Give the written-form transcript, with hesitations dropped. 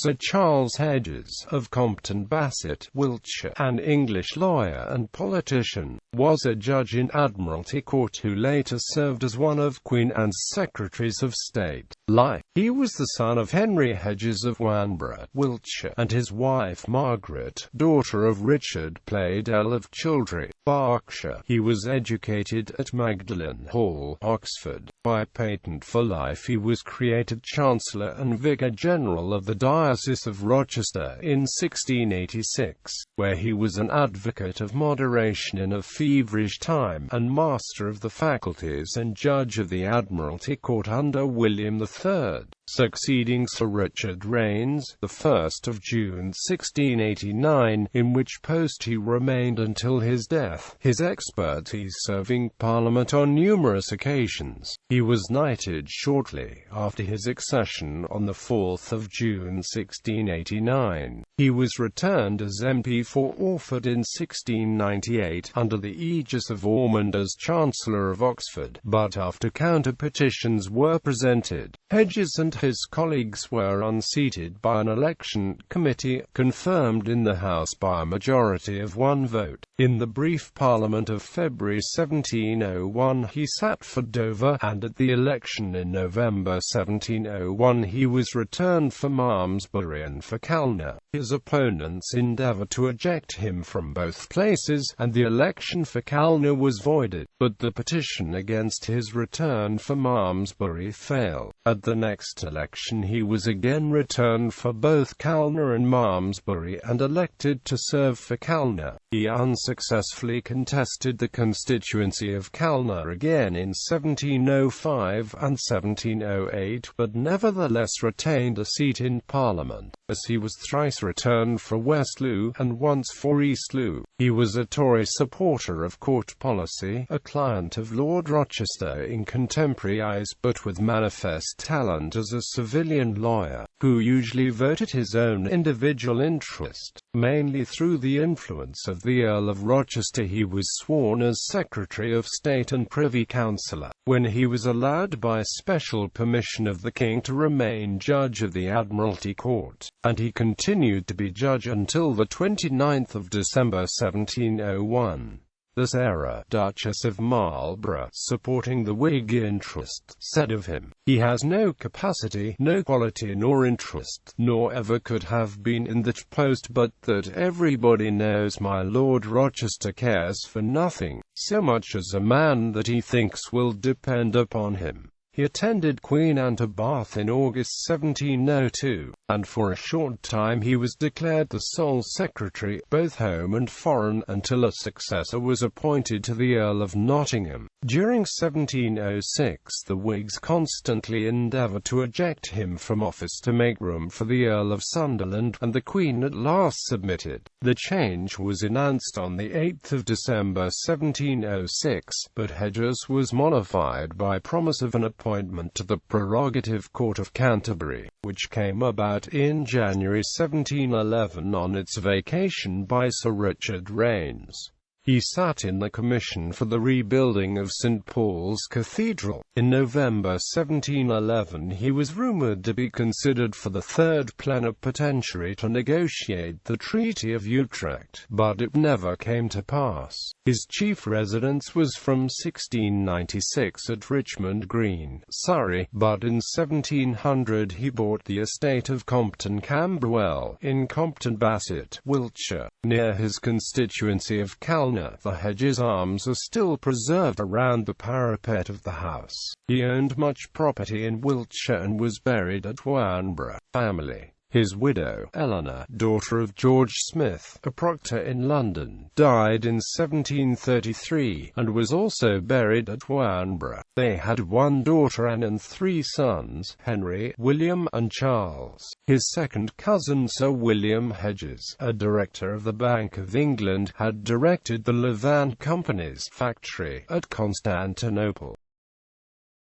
Sir Charles Hedges, of Compton Bassett, Wiltshire, an English lawyer and politician, was a judge in Admiralty Court who later served as one of Queen Anne's Secretaries of State. He was the son of Henry Hedges of Wanborough, Wiltshire, and his wife Margaret, daughter of Richard Played, Earl of Childrey, Berkshire. He was educated at Magdalen Hall, Oxford. By patent for life he was created Chancellor and Vicar General of the Diocese of Rochester in 1686, where he was an advocate of moderation in a feverish time, and Master of the Faculties and Judge of the Admiralty Court under William III, succeeding Sir Richard Raines, the 1st of June 1689, in which post he remained until his death, his expertise serving Parliament on numerous occasions. He was knighted shortly after his accession on the 4th of June 1689. He was returned as MP for Orford in 1698, under the aegis of Ormond as Chancellor of Oxford, but after counter-petitions were presented, Hedges and his colleagues were unseated by an election committee, confirmed in the House by a majority of 1 vote. In the brief Parliament of February 1701 he sat for Dover, and at the election in November 1701 he was returned for Malmesbury and for Calne. His opponents endeavoured to eject him from both places, and the election for Calne was voided, but the petition against his return for Malmesbury failed. At the next election he was again returned for both Calne and Malmesbury and elected to serve for Calne. He unsuccessfully contested the constituency of Calne again in 1705 and 1708, but nevertheless retained a seat in Parliament, as he was thrice returned for Westloo, and once for Eastloo. He was a Tory supporter of court policy, a client of Lord Rochester in contemporary eyes, but with manifest talent as a civilian lawyer, who usually voted his own individual interest. Mainly through the influence of the Earl of Rochester he was sworn as Secretary of State and Privy Councillor, when he was allowed by special permission of the King to remain Judge of the Admiralty Court, and he continued to be Judge until the 29th of December 1701. The Sarah, Duchess of Marlborough, supporting the Whig interest, said of him, "He has no capacity, no quality nor interest, nor ever could have been in that post, but that everybody knows my Lord Rochester cares for nothing, so much as a man that he thinks will depend upon him." He attended Queen Anne to Bath in August 1702, and for a short time he was declared the sole secretary, both home and foreign, until a successor was appointed to the Earl of Nottingham. During 1706 the Whigs constantly endeavoured to eject him from office to make room for the Earl of Sunderland, and the Queen at last submitted. The change was announced on the 8th of December 1706, but Hedges was mollified by promise of an appointment to the Prerogative Court of Canterbury, which came about in January 1711 on its vacation by Sir Richard Raines. He sat in the Commission for the rebuilding of St. Paul's Cathedral. In November 1711 he was rumoured to be considered for the third plenipotentiary to negotiate the Treaty of Utrecht, but it never came to pass. His chief residence was from 1696 at Richmond Green, Surrey, but in 1700 he bought the estate of Compton Camberwell, in Compton Bassett, Wiltshire, near his constituency of Calne. The Hedges arms are still preserved around the parapet of the house. He owned much property in Wiltshire and was buried at Wanborough family. His widow, Eleanor, daughter of George Smith, a proctor in London, died in 1733, and was also buried at Wanborough. They had 1 daughter Anne and 3 sons, Henry, William, and Charles. His second cousin Sir William Hedges, a director of the Bank of England, had directed the Levant Company's factory at Constantinople.